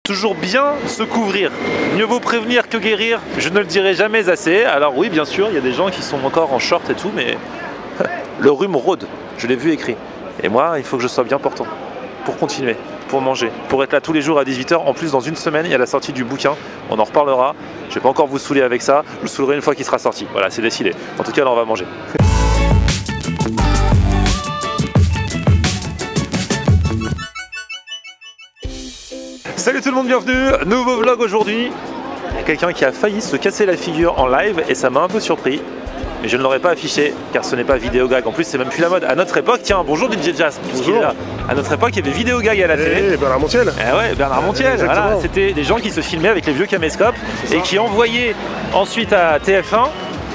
toujours bien se couvrir. Mieux vaut prévenir que guérir, je ne le dirai jamais assez. Alors oui, bien sûr, il y a des gens qui sont encore en short et tout, mais le rhume rôde, je l'ai vu écrit. Et moi, il faut que je sois bien portant pour continuer, pour manger, pour être là tous les jours à 18 h. En plus, dans une semaine, il y a la sortie du bouquin, on en reparlera. Je vais pas encore vous saouler avec ça, je vous saoulerai une fois qu'il sera sorti. Voilà, c'est décidé. En tout cas, là, on va manger. Salut tout le monde, bienvenue, nouveau vlog aujourd'hui. Il y a quelqu'un qui a failli se casser la figure en live et ça m'a un peu surpris. Mais je ne l'aurais pas affiché car ce n'est pas vidéo gag. En plus, c'est même plus la mode. À notre époque, tiens, bonjour DJ Jazz. Bonjour. À notre époque, il y avait vidéo gag à la télé. Bernard Montiel. Eh ouais, Bernard Montiel. Voilà, c'était des gens qui se filmaient avec les vieux caméscopes et qui envoyaient ensuite à TF1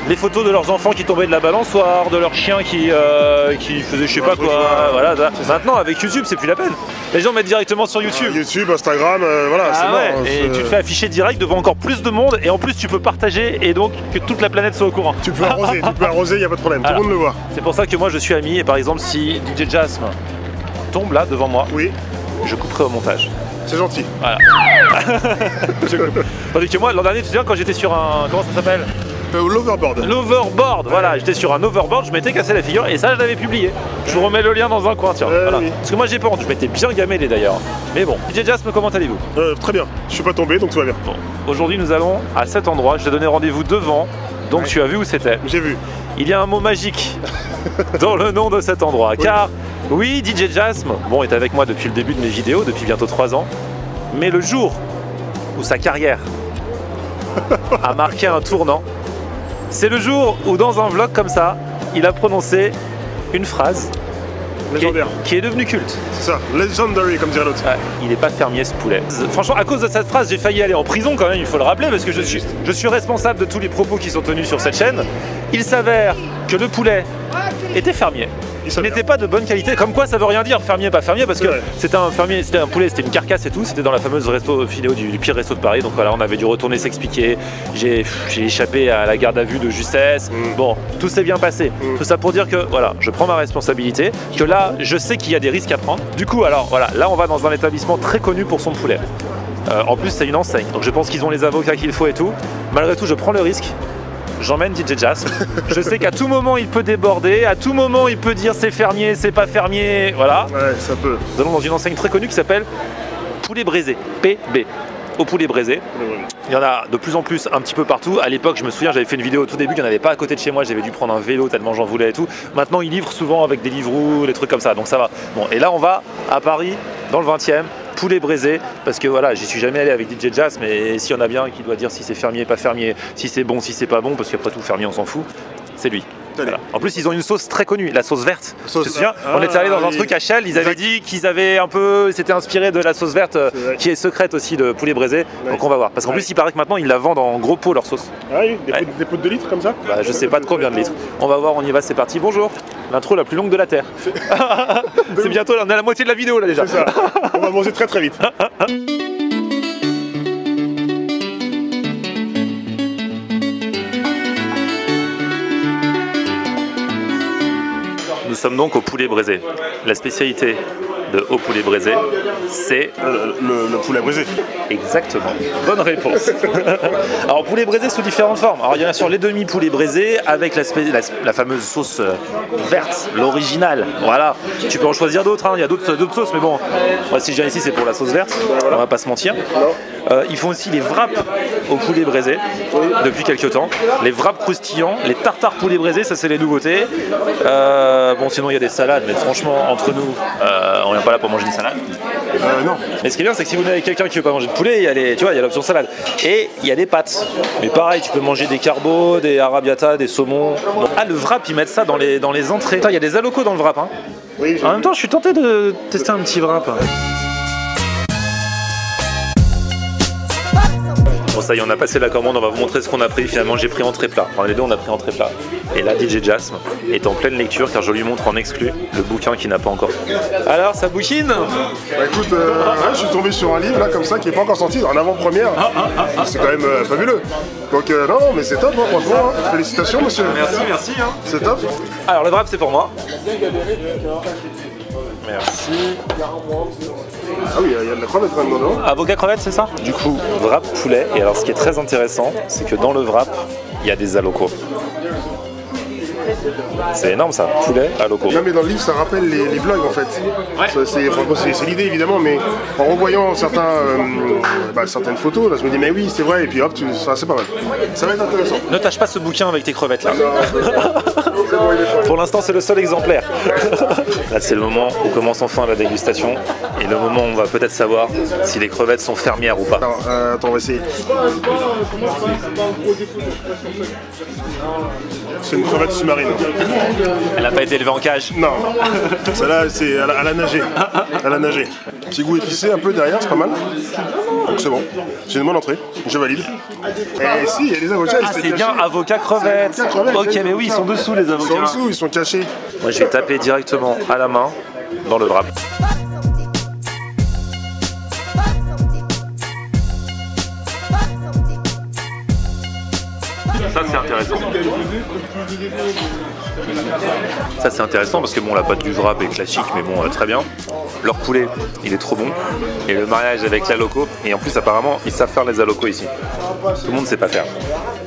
les photos de leurs enfants qui tombaient de la balançoire, de leurs chiens qui faisaient je sais pas quoi. Voilà. Maintenant, avec YouTube, c'est plus la peine. Les gens mettent directement sur YouTube. YouTube, Instagram, voilà, c'est mort. Et tu te fais afficher direct devant encore plus de monde et en plus tu peux partager et donc que toute la planète soit au courant. Tu peux arroser, il n'y a pas de problème, tout le monde le voit. C'est pour ça que moi je suis ami et par exemple si DJ Jasmine tombe là devant moi, oui, je couperai au montage. C'est gentil. Voilà. Tandis que moi l'an dernier, tu te souviens quand j'étais sur un... comment ça s'appelle? L'overboard. L'overboard, voilà, j'étais sur un overboard, je m'étais cassé la figure et ça je l'avais publié. Je vous remets le lien dans un coin, tiens. Voilà. Oui. Parce que moi j'ai pas honte, je m'étais bien gamellé d'ailleurs. Mais bon, DJ Jasmine, comment allez-vous? Très bien, je suis pas tombé donc tout va bien. Bon, aujourd'hui nous allons à cet endroit, je t'ai donné rendez-vous devant, donc tu as vu où c'était? J'ai vu. Il y a un mot magique dans le nom de cet endroit, car oui, DJ Jasmine, bon, est avec moi depuis le début de mes vidéos, depuis bientôt 3 ans, mais le jour où sa carrière a marqué un tournant, c'est le jour où dans un vlog comme ça, il a prononcé une phrase qui est devenue culte. C'est ça, legendary comme dirait l'autre. Ouais, il n'est pas fermier ce poulet. Franchement, à cause de cette phrase, j'ai failli aller en prison quand même, il faut le rappeler, parce que je suis responsable de tous les propos qui sont tenus sur cette chaîne. Il s'avère que le poulet était fermier. Il n'était pas de bonne qualité, comme quoi ça veut rien dire fermier pas fermier, parce que c'était un fermier, c'était un poulet, c'était une carcasse et tout, c'était dans la fameuse resto vidéo du pire resto de Paris, donc voilà, on avait dû retourner s'expliquer, j'ai échappé à la garde à vue de justesse, bon, tout s'est bien passé, tout ça pour dire que voilà, je prends ma responsabilité, que là, je sais qu'il y a des risques à prendre, du coup alors voilà, là on va dans un établissement très connu pour son poulet, en plus c'est une enseigne, donc je pense qu'ils ont les avocats qu'il faut et tout, malgré tout je prends le risque. J'emmène DJ Jazz. Je sais qu'à tout moment il peut déborder, à tout moment il peut dire c'est fermier, c'est pas fermier, voilà. Ouais, ça peut. Nous allons dans une enseigne très connue qui s'appelle Poulet Braisé, PB. Au poulet braisé. Il y en a de plus en plus un petit peu partout. À l'époque, je me souviens, j'avais fait une vidéo au tout début, il n'y en avait pas à côté de chez moi, j'avais dû prendre un vélo tellement j'en voulais et tout. Maintenant, ils livrent souvent avec des Deliveroo, des trucs comme ça, donc ça va. Bon, et là, on va à Paris, dans le 20e. Poulet braisé, parce que voilà, j'y suis jamais allé avec DJ Jazz, mais s'il y en a bien qui doit dire si c'est fermier, pas fermier, si c'est bon, si c'est pas bon, parce qu'après tout, fermier, on s'en fout, c'est lui. Voilà. En plus, ils ont une sauce très connue, la sauce verte. Tu te souviens, on était allé dans un truc à Shell, ils avaient dit qu'ils avaient un peu, s'étaient inspirés de la sauce verte qui est secrète aussi de poulet braisé. Donc on va voir. Parce qu'en plus, il paraît que maintenant ils la vendent en gros pot leur sauce. Ah oui, des pots de litres comme ça. Bah, je sais pas de combien de litres. On va voir, on y va, c'est parti. Bonjour. L'intro la plus longue de la Terre. C'est bientôt, on est à la moitié de la vidéo là déjà. C'est ça. On va manger très très vite. Nous sommes donc au poulet braisé. La spécialité de au poulet braisé, c'est le poulet braisé. Exactement. Bonne réponse. Alors poulet braisé sous différentes formes. Alors il y en a sur les demi-poulets braisés avec la fameuse sauce verte, l'original. Voilà. Tu peux en choisir d'autres. Hein. Il y a d'autres sauces, mais bon. Moi, si je viens ici, c'est pour la sauce verte. On va pas se mentir. Ils font aussi les wraps au poulet braisé depuis quelques temps. Les wraps croustillants, les tartares poulet braisé, ça c'est les nouveautés. Bon, sinon il y a des salades, mais franchement, entre nous, on vient pas là pour manger des salades. Non. Mais ce qui est bien, c'est que si vous venez avec quelqu'un qui veut pas manger de poulet, il y a tu vois, il y a l'option salade. Et il y a des pâtes. Mais pareil, tu peux manger des carbos, des arrabbiata, des saumons. Bon. Ah, le wrap, ils mettent ça dans les entrées. Il y a des alocos dans le wrap. Hein. Oui, en même temps, je suis tenté de tester un petit wrap. Bon ça y est, on a passé la commande, on va vous montrer ce qu'on a pris. Finalement j'ai pris entrée plat, enfin les deux on a pris entrée plat. Et là DJ Jasmine est en pleine lecture car je lui montre en exclu le bouquin qu'il n'a pas encore. Alors ça bouquine? Bah écoute, je suis tombé sur un livre là comme ça qui n'est pas encore sorti, en avant-première. C'est quand même fabuleux. Donc non mais c'est top, hein, franchement, hein. Félicitations monsieur. Merci. Hein. C'est top. Alors le wrap c'est pour moi. Merci. Ah oui, il y a de la crevette quand même dedans. Avocat crevette, c'est ça? Du coup, wrap poulet. Et alors, ce qui est très intéressant, c'est que dans le wrap, il y a des alocos. C'est énorme ça, poulet à loco. Non mais dans le livre ça rappelle les vlogs en fait. Ouais. C'est l'idée évidemment, mais en revoyant certaines photos, là je me dis mais oui c'est vrai, et puis hop, c'est pas mal. Ça va être intéressant. Ne tâche pas ce bouquin avec tes crevettes là. Pour l'instant c'est le seul exemplaire. Là c'est le moment où commence enfin la dégustation, et le moment où on va peut-être savoir si les crevettes sont fermières ou pas. Alors, attends, on va essayer. C'est une crevette sous-marine. Elle n'a pas été élevée en cage? Non. Celle-là, c'est elle a nagé. Elle a nagé. Petit goût épicé un peu derrière, c'est pas mal. Donc c'est bon. C'est une bonne entrée. Je valide. Et si, il y a les avocats. Ah, c'est bien avocat crevette. Ok, mais oui, ils sont dessous les avocats. Ils sont dessous, ils sont cachés. Moi, je vais taper directement à la main dans le wrap. Ça c'est intéressant. Ça c'est intéressant parce que bon, la pâte du wrap est classique, mais bon, très bien. Leur poulet, il est trop bon. Et le mariage avec l'aloco, et en plus apparemment, ils savent faire les alocos ici. Tout le monde ne sait pas faire.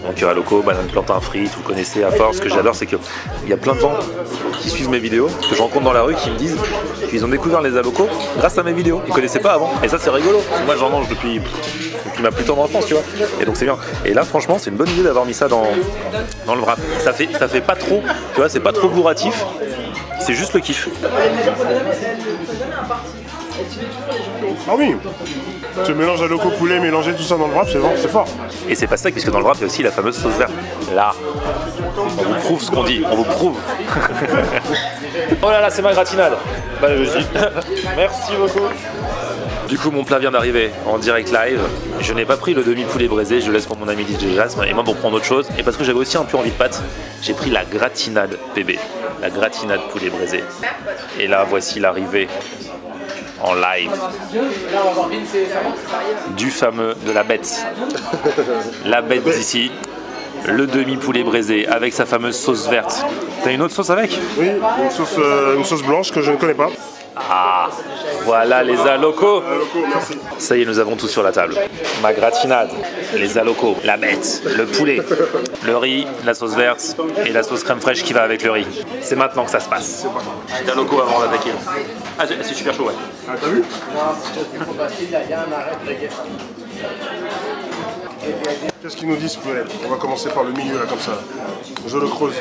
Donc aloco, banane plantain frites, vous connaissez à force. Ce que j'adore, c'est qu'il y a plein de gens qui suivent mes vidéos, que je rencontre dans la rue, qui me disent qu'ils ont découvert les alocos grâce à mes vidéos. Ils ne connaissaient pas avant. Et ça c'est rigolo. Moi j'en mange depuis ma plus tendre enfance, tu vois. Et donc c'est bien. Et là franchement c'est une bonne idée d'avoir mis ça dans le wrap. Ça fait pas trop, tu vois, c'est pas trop bourratif. C'est juste le kiff. Ah oui. Ce mélange à loco poulet, mélanger tout ça dans le wrap, c'est fort. Et c'est pas ça, puisque dans le wrap il y a aussi la fameuse sauce verte. Là, on vous prouve ce qu'on dit, on vous prouve. Oh là là, c'est ma gratinade. Bah je dis. Merci beaucoup. Du coup, mon plat vient d'arriver en direct live. Je n'ai pas pris le demi-poulet braisé, je le laisse pour mon ami DJ Jasme et moi pour prendre autre chose. Et parce que j'avais aussi un peu envie de pâtes, j'ai pris la gratinade bébé, la gratinade poulet braisé. Et là, voici l'arrivée en live du fameux, de la bête. La bête d'ici, le demi-poulet braisé avec sa fameuse sauce verte. T'as une autre sauce avec? Oui, une sauce blanche que je ne connais pas. Ah, voilà les alocos. Merci. Ça y est, nous avons tout sur la table. Ma gratinade, les alocos, la bête, le poulet, le riz, la sauce verte et la sauce crème fraîche qui va avec le riz. C'est maintenant que ça se passe. Les alocos avant d'attaquer. Ah, c'est super chaud, ouais. Ah, t'as vu? Qu'est-ce qu'ils nous disent, poulet? On va commencer par le milieu, là, comme ça. Je le creuse.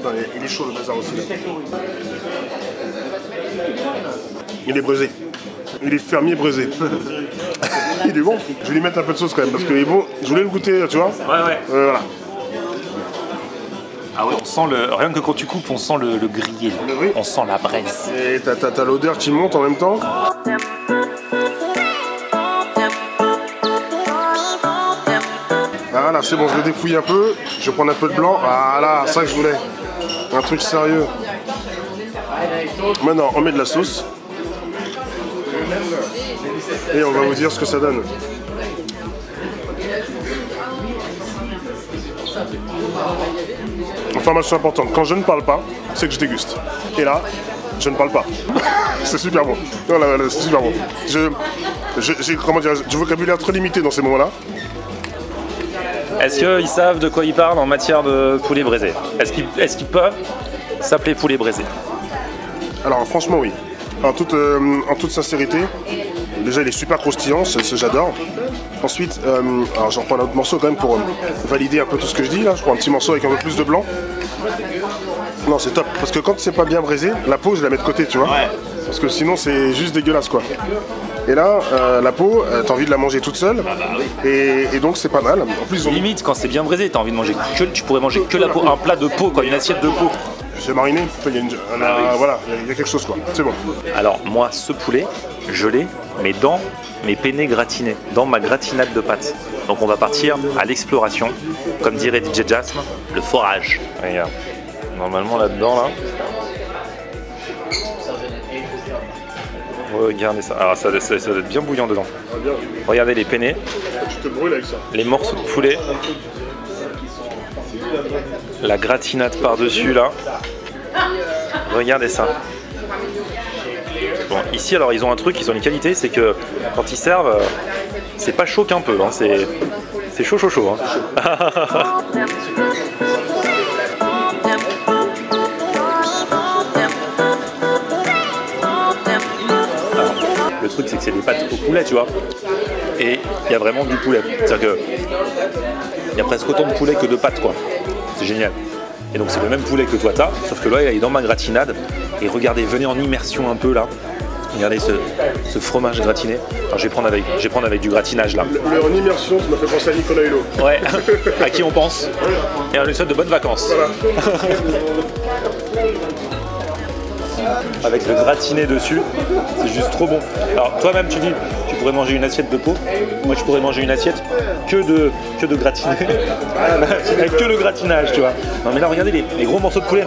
Non, il est chaud le bazar aussi là. Il est braisé. Il est fermier braisé. Il est bon. Je vais lui mettre un peu de sauce quand même parce qu'il est bon. Je voulais le goûter, tu vois. Ouais. Voilà. Ah ouais, on sent rien que quand tu coupes, on sent le grillé. Oui. On sent la braise. Et t'as l'odeur qui monte en même temps. Voilà, c'est bon, je le dépouille un peu. Je vais prendre un peu de blanc. Voilà, ça que je voulais. Un truc sérieux. Maintenant, on met de la sauce. Et on va vous dire ce que ça donne. Information importante, quand je ne parle pas, c'est que je déguste. Et là, je ne parle pas. C'est super bon. Voilà, c'est super bon. J'ai comment dire, du vocabulaire très limité dans ces moments-là. Est-ce qu'ils savent de quoi ils parlent en matière de poulet braisé? Est-ce qu'ils peuvent s'appeler poulet braisé? Alors franchement oui, en toute sincérité, déjà il est super croustillant, j'adore. Ensuite, alors j'en prends un autre morceau quand même pour valider un peu tout ce que je dis là, je prends un petit morceau avec un peu plus de blanc. Non c'est top, parce que quand c'est pas bien braisé, la peau je la mets de côté tu vois, ouais. Parce que sinon c'est juste dégueulasse quoi. Et là, la peau, t'as envie de la manger toute seule, et donc c'est pas mal. En plus, limite quand c'est bien braisé, t'as envie de manger que, tu pourrais manger que la peau, un plat de peau quoi, une assiette de peau. C'est mariné, voilà, il y a quelque chose quoi, c'est bon. Alors moi, ce poulet, je l'ai, mais dans mes penne gratinés, dans ma gratinade de pâtes. Donc on va partir à l'exploration, comme dirait DJ Jasme, le forage. Regarde, normalement là-dedans là. Regardez ça, alors ça doit être bien bouillant dedans. Regardez les penne, tu te brûles avec ça. Les morceaux de poulet, la gratinade par-dessus là. Regardez ça. Bon, ici, alors, ils ont un truc, ils ont une qualité, c'est que quand ils servent, c'est pas chaud qu'un peu, hein, c'est chaud, chaud, chaud. Hein. Le truc, c'est que c'est des pâtes au poulet, tu vois. Et il y a vraiment du poulet. C'est-à-dire que il y a presque autant de poulet que de pâtes, quoi. C'est génial. Et donc c'est le même poulet que toi t'as, sauf que là il est dans ma gratinade. Et regardez, venez en immersion un peu là. Regardez ce fromage gratiné. Alors, je vais prendre avec du gratinage là. En immersion, tu m'as fait penser à Nicolas Hulot. Ouais, à qui on pense. Et on lui souhaite de bonnes vacances. Voilà. Avec le gratiné dessus, c'est juste trop bon. Alors toi-même tu dis, tu pourrais manger une assiette de peau. Moi je pourrais manger une assiette que de gratiné. Avec que le gratinage, tu vois. Non mais là regardez les gros morceaux de poulet.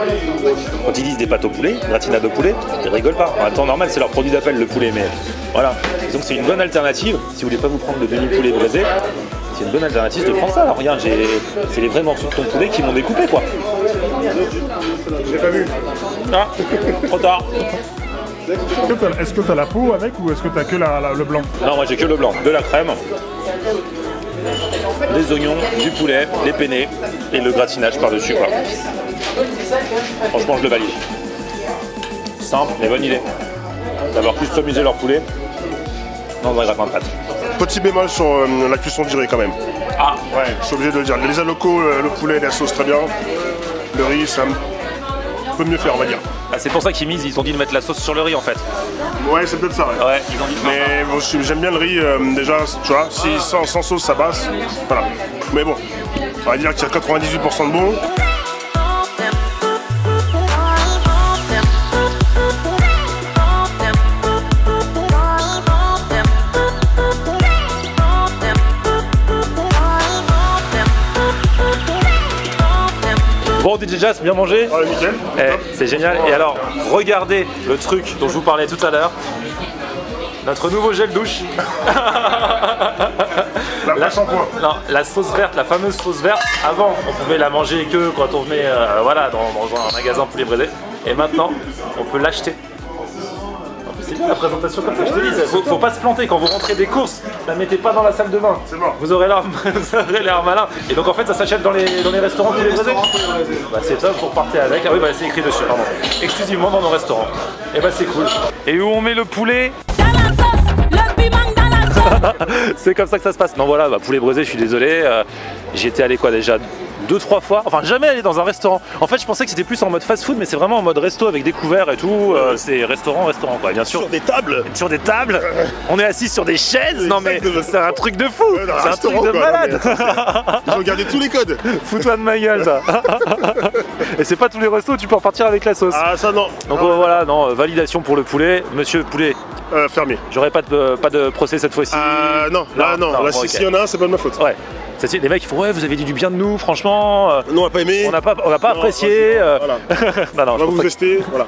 Quand ils disent des pâtes au poulet, gratinade de poulet, ils rigolent pas. En temps normal c'est leur produit d'appel le poulet, mais voilà. Donc c'est une bonne alternative. Si vous voulez pas vous prendre le demi-poulet braisé, c'est une bonne alternative de prendre ça. Alors regarde, c'est les vrais morceaux de ton poulet qui m'ont découpé, quoi. J'ai pas vu. Ah, trop tard. Est-ce que tu as la peau avec ou est-ce que tu as que le blanc? Non, moi j'ai que le blanc, de la crème, des oignons, du poulet, les penne et le gratinage par-dessus, quoi. Franchement, je le valide. Simple, mais bonne idée. D'avoir customisé leur poulet dans un gratin de pâtes. Petit bémol sur la cuisson virée quand même. Ah, Ouais, je suis obligé de le dire. Les locaux, le poulet, la sauce très bien. Le riz, ça peut mieux faire, on va dire. bah, c'est pour ça qu'ils misent, ils ont dit de mettre la sauce sur le riz en fait. Ouais, c'est peut-être ça. Ouais. Ouais, ils ont dit de faire ça. Mais bon, j'aime bien le riz, déjà, tu vois, si sans sauce ça passe, voilà. Mais bon, on va dire qu'il y a 98% de bon. Bon, DJ Jazz, bien mangé. Ouais, nickel. C'est génial. Et alors, regardez le truc dont je vous parlais tout à l'heure. Notre nouveau gel douche. La shampoing. Non, la sauce verte, la fameuse sauce verte. Avant, on pouvait la manger que quand on venait voilà, dans un magasin poulet braisé. Et maintenant, on peut l'acheter. C'est bien la présentation comme ça, je te dis. Faut pas se planter quand vous rentrez des courses. La mettez pas dans la salle de bain. C'est bon. Vous aurez l'air malin. Et donc en fait, ça s'achète dans les restaurants poulet braisé. Bah, c'est top, vous repartez avec. Ah oui, bah, c'est écrit dessus, pardon. Exclusivement dans nos restaurants. Et bah c'est cool. Et où on met le poulet? C'est comme ça que ça se passe. Non voilà, bah, poulet braisé, je suis désolé. J'y étais allé quoi déjà 2-3 fois, enfin jamais allé dans un restaurant. En fait je pensais que c'était plus en mode fast food, mais c'est vraiment en mode resto avec des couverts et tout. C'est restaurant quoi, bien sûr. Sur des tables. Sur des tables, on est assis sur des chaises. Non mais c'est un truc de fou, Ouais, c'est un truc de malade. Ils ont gardé tous les codes. Fous-toi de ma gueule ça. Et c'est pas tous les restos où tu peux repartir avec la sauce. Ah ça non. Donc voilà, non, validation pour le poulet. Monsieur poulet, Fermier. j'aurais pas de procès cette fois-ci. Non, là bon, si ok. s'il y en a un, c'est pas de ma faute. Ouais. Les mecs ils font ouais vous avez dit du bien de nous franchement. Non, on n'a pas aimé. On n'a pas apprécié. Voilà. Non, On va vous tester. Voilà.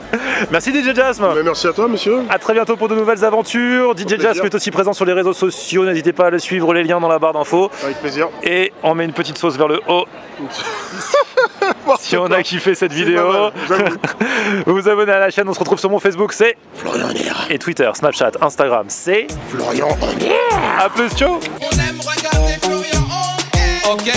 Merci DJ Jasm. Mais merci à toi, monsieur. A très bientôt pour de nouvelles aventures. DJ Jasm est aussi présent sur les réseaux sociaux. N'hésitez pas à le suivre, les liens dans la barre d'infos. Avec plaisir. Et on met une petite sauce vers le haut. Si on a kiffé cette vidéo, vous vous abonnez à la chaîne. On se retrouve sur mon Facebook, c'est Florian Honnière. et Twitter, Snapchat, Instagram, c'est Florian Honnière. à plus, ciao. On aime regarder Florian Honnière. Ok.